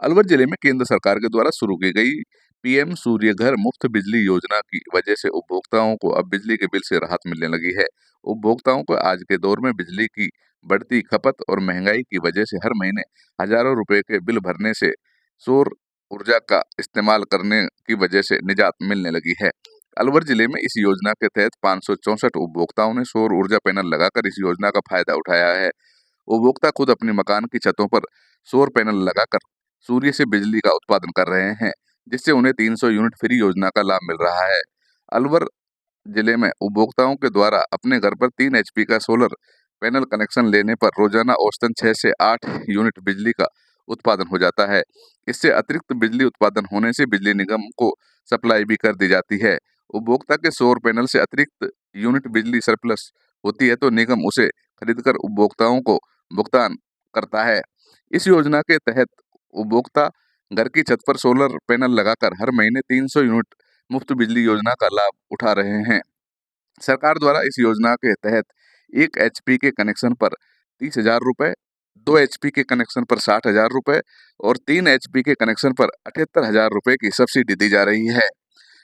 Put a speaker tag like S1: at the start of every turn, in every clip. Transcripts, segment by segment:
S1: अलवर जिले में केंद्र सरकार के द्वारा शुरू की गई पीएम सूर्य घर मुफ्त बिजली योजना की वजह से उपभोक्ताओं को अब बिजली के बिल से राहत मिलने लगी है। उपभोक्ताओं को आज के दौर में बिजली की बढ़ती खपत और महंगाई की वजह से हर महीने हजारों रुपए के बिल भरने से सौर ऊर्जा का इस्तेमाल करने की वजह से निजात मिलने लगी है। अलवर जिले में इस योजना के तहत 564 उपभोक्ताओं ने सौर ऊर्जा पैनल लगाकर इस योजना का फायदा उठाया है। उपभोक्ता खुद अपने मकान की छतों पर सौर पैनल लगाकर सूर्य से बिजली का उत्पादन कर रहे हैं, जिससे उन्हें 300 यूनिट फ्री योजना का लाभ मिल रहा है। अलवर जिले में उपभोक्ताओं के द्वारा अपने घर पर 3 एचपी का सोलर पैनल कनेक्शन लेने पर रोजाना औसतन 6 से 8 यूनिट बिजली का उत्पादन हो जाता है। इससे अतिरिक्त बिजली उत्पादन होने से बिजली निगम को सप्लाई भी कर दी जाती है। उपभोक्ता के सौर पैनल से अतिरिक्त यूनिट बिजली सरप्लस होती है तो निगम उसे खरीदकर उपभोक्ताओं को भुगतान करता है। इस योजना के तहत उपभोक्ता घर की छत पर सोलर पैनल लगाकर हर महीने 300 यूनिट मुफ्त बिजली योजना का लाभ उठा रहे हैं। सरकार द्वारा इस योजना के तहत 1 एचपी के कनेक्शन पर 30,000 रुपए, 2 एचपी के कनेक्शन पर 60,000 रुपए और 3 एचपी के कनेक्शन पर 78,000 रुपए की सब्सिडी दी जा रही है।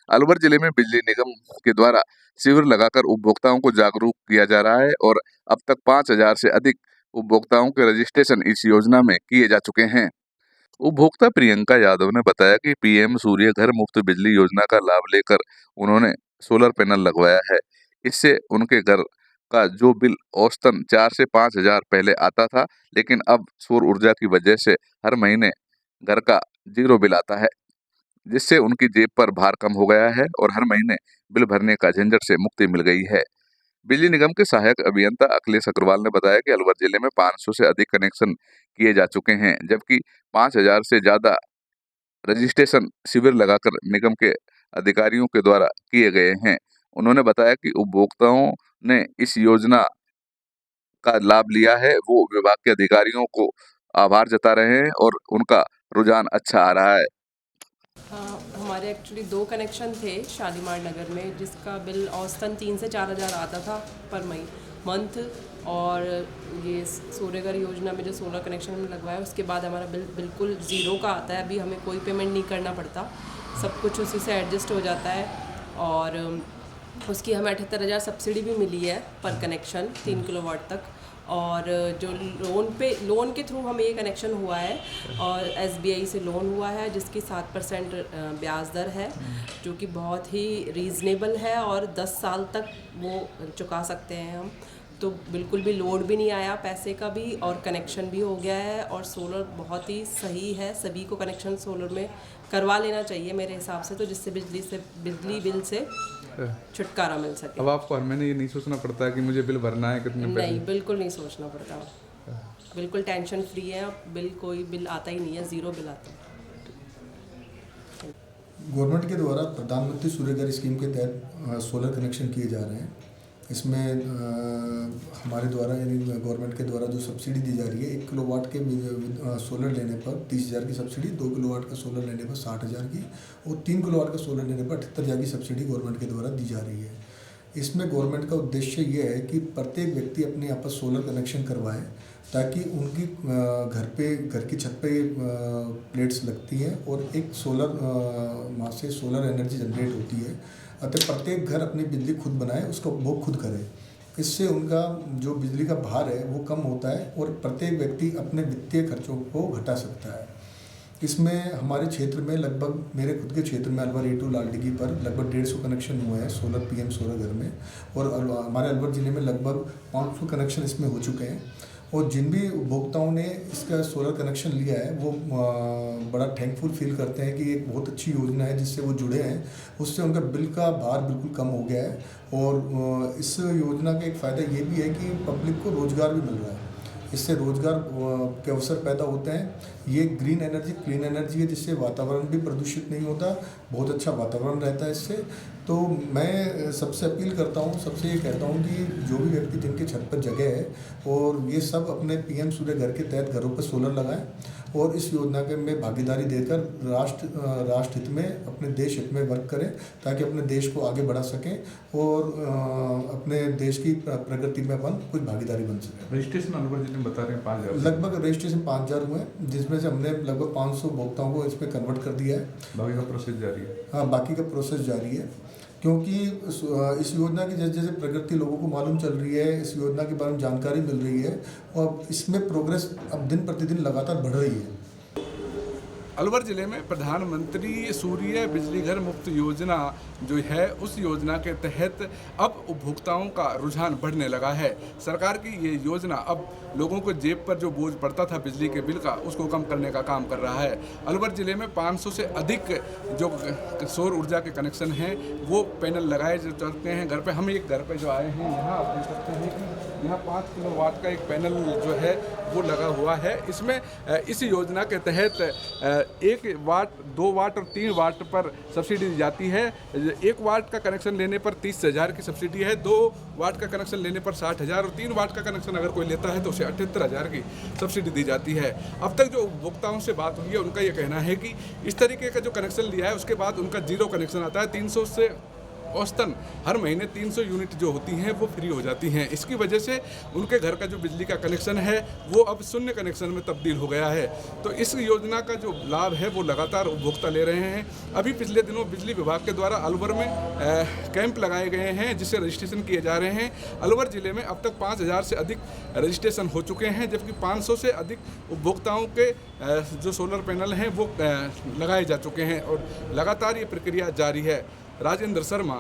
S1: अलवर जिले में बिजली निगम के द्वारा शिविर लगाकर उपभोक्ताओं को जागरूक किया जा रहा है और अब तक 5,000 से अधिक उपभोक्ताओं के रजिस्ट्रेशन इस योजना में किए जा चुके हैं। उपभोक्ता प्रियंका यादव ने बताया कि पीएम सूर्य घर मुफ्त बिजली योजना का लाभ लेकर उन्होंने सोलर पैनल लगवाया है। इससे उनके घर का जो बिल औसतन 4 से 5,000 पहले आता था, लेकिन अब सौर ऊर्जा की वजह से हर महीने घर का जीरो बिल आता है, जिससे उनकी जेब पर भार कम हो गया है और हर महीने बिल भरने का झंझट से मुक्ति मिल गई है। बिजली निगम के सहायक अभियंता अखिलेश अग्रवाल ने बताया कि अलवर जिले में 500 से अधिक कनेक्शन किए जा चुके हैं, जबकि 5,000 से ज्यादा रजिस्ट्रेशन शिविर लगाकर निगम के अधिकारियों के द्वारा किए गए हैं। उन्होंने बताया कि उपभोक्ताओं ने इस योजना का लाभ लिया है, वो विभाग के अधिकारियों को आभार जता रहे हैं और उनका रुझान अच्छा आ रहा है।
S2: हाँ, हमारे एक्चुअली 2 कनेक्शन थे शालीमार नगर में, जिसका बिल औसतन 3 से 4,000 आता था पर मंथ। और ये सूर्यघर योजना में जो सोलर कनेक्शन हमने लगवाया उसके बाद हमारा बिल बिल्कुल ज़ीरो का आता है। अभी हमें कोई पेमेंट नहीं करना पड़ता, सब कुछ उसी से एडजस्ट हो जाता है। और उसकी हमें 78,000 सब्सिडी भी मिली है पर कनेक्शन 3 किलोवाट तक। और जो लोन के थ्रू हमें ये कनेक्शन हुआ है और एसबीआई से लोन हुआ है, जिसकी 7% ब्याज दर है, जो कि बहुत ही रीज़नेबल है और 10 साल तक वो चुका सकते हैं हम। तो बिल्कुल भी लोड भी नहीं आया पैसे का भी, और कनेक्शन भी हो गया है। और सोलर बहुत ही सही है, सभी को कनेक्शन सोलर में करवा लेना चाहिए मेरे हिसाब से, तो जिससे बिजली बिल से छुटकारा मिल सके।
S3: अब आपको हर महीने ये नहीं सोचना पड़ता है कि मुझे बिल भरना है कितने पैसे?
S2: नहीं, बिल्कुल नहीं सोचना पड़ता, बिल्कुल टेंशन फ्री है। कोई बिल आता ही नहीं है, ज़ीरो बिल आता है।
S4: गवर्नमेंट के द्वारा प्रधानमंत्री सूर्यघर स्कीम के तहत सोलर कनेक्शन किए जा रहे हैं। इसमें हमारे द्वारा यानी गवर्नमेंट के द्वारा जो सब्सिडी दी जा रही है, 1 किलोवाट के सोलर लेने पर 30,000 की सब्सिडी, 2 किलोवाट का सोलर लेने पर 60,000 की और 3 किलोवाट का सोलर लेने पर 78,000 की सब्सिडी गवर्नमेंट के द्वारा दी जा रही है। इसमें गवर्नमेंट का उद्देश्य ये है कि प्रत्येक व्यक्ति अपने यहाँ पर सोलर कनेक्शन करवाए, ताकि उनकी घर की छत पे प्लेट्स लगती हैं और एक सोलर वहाँ से सोलर एनर्जी जनरेट होती है। अतः प्रत्येक घर अपनी बिजली खुद बनाए, उसका उपभोग खुद करे। इससे उनका जो बिजली का भार है वो कम होता है और प्रत्येक व्यक्ति अपने वित्तीय खर्चों को घटा सकता है। इसमें हमारे क्षेत्र में लगभग, मेरे खुद के क्षेत्र में अलवर A2 लालडिगी पर लगभग 150 कनेक्शन हुए हैं सोलर पीएम सोलर घर में, और हमारे अलवर ज़िले में लगभग 500 कनेक्शन इसमें हो चुके हैं। और जिन भी उपभोक्ताओं ने इसका सोलर कनेक्शन लिया है वो बड़ा थैंकफुल फील करते हैं कि एक बहुत अच्छी योजना है जिससे वो जुड़े हैं, उससे उनका बिल का भार बिल्कुल कम हो गया है। और इस योजना का एक फ़ायदा ये भी है कि पब्लिक को रोज़गार भी मिल रहा है, इससे रोज़गार के अवसर पैदा होते हैं। ये ग्रीन एनर्जी, क्लीन एनर्जी है, जिससे वातावरण भी प्रदूषित नहीं होता, बहुत अच्छा वातावरण रहता है इससे। तो मैं सबसे अपील करता हूँ, सबसे ये कहता हूँ कि जो भी व्यक्ति जिनके छत पर जगह है और ये सब अपने पीएम सूर्य घर के तहत घरों पर सोलर लगाएं और इस योजना के में भागीदारी देकर राष्ट्र हित में, अपने देश हित में वर्क करें ताकि अपने देश को आगे बढ़ा सकें और अपने देश की प्रगति में अपन कुछ भागीदारी बन सके।
S3: रजिस्ट्रेशन अलवर जिले में बता रहे हैं 5,000
S4: लगभग रजिस्ट्रेशन 5,000 हुए हैं, जिसमें से हमने लगभग 500 उपभोक्ताओं को इसमें कन्वर्ट कर दिया है।
S3: बाकी का प्रोसेस जारी है।
S4: हाँ, बाकी का प्रोसेस जारी है, क्योंकि इस योजना की जैसे जैसे प्रगति लोगों को मालूम चल रही है, इस योजना के बारे में जानकारी मिल रही है और इसमें प्रोग्रेस अब दिन प्रतिदिन लगातार बढ़ रही है।
S3: अलवर जिले में प्रधानमंत्री सूर्य बिजली घर मुफ्त योजना जो है, उस योजना के तहत अब उपभोक्ताओं का रुझान बढ़ने लगा है। सरकार की ये योजना अब लोगों को जेब पर जो बोझ पड़ता था बिजली के बिल का, उसको कम करने का काम कर रहा है। अलवर जिले में 500 से अधिक जो सौर ऊर्जा के कनेक्शन हैं वो पैनल लगाए जो चलते हैं घर पे। हम एक घर पे जो आए हैं, यहाँ आप देख सकते हैं कि यहाँ 5 किलोवाट का एक पैनल जो है वो लगा हुआ है। इसमें इस योजना के तहत 1 वाट, 2 वाट और 3 वाट पर सब्सिडी दी जाती है। 1 वाट का कनेक्शन लेने पर 30,000 की सब्सिडी है, 2 वाट का कनेक्शन लेने पर 60,000 और 3 वाट का कनेक्शन अगर कोई लेता है तो उसे 78,000 की सब्सिडी दी जाती है। अब तक जो उपभोक्ताओं से बात हुई है उनका ये कहना है कि इस तरीके का जो कनेक्शन लिया है उसके बाद उनका जीरो कनेक्शन आता है। 300 से औसतन हर महीने 300 यूनिट जो होती हैं वो फ्री हो जाती हैं। इसकी वजह से उनके घर का जो बिजली का कनेक्शन है वो अब शून्य कनेक्शन में तब्दील हो गया है। तो इस योजना का जो लाभ है वो लगातार उपभोक्ता ले रहे हैं। अभी पिछले दिनों बिजली विभाग के द्वारा अलवर में कैंप लगाए गए हैं जिससे रजिस्ट्रेशन किए जा रहे हैं। अलवर जिले में अब तक 5,000 से अधिक रजिस्ट्रेशन हो चुके हैं, जबकि 500 से अधिक उपभोक्ताओं के जो सोलर पैनल हैं वो लगाए जा चुके हैं और लगातार ये प्रक्रिया जारी है। राजेंद्र शर्मा।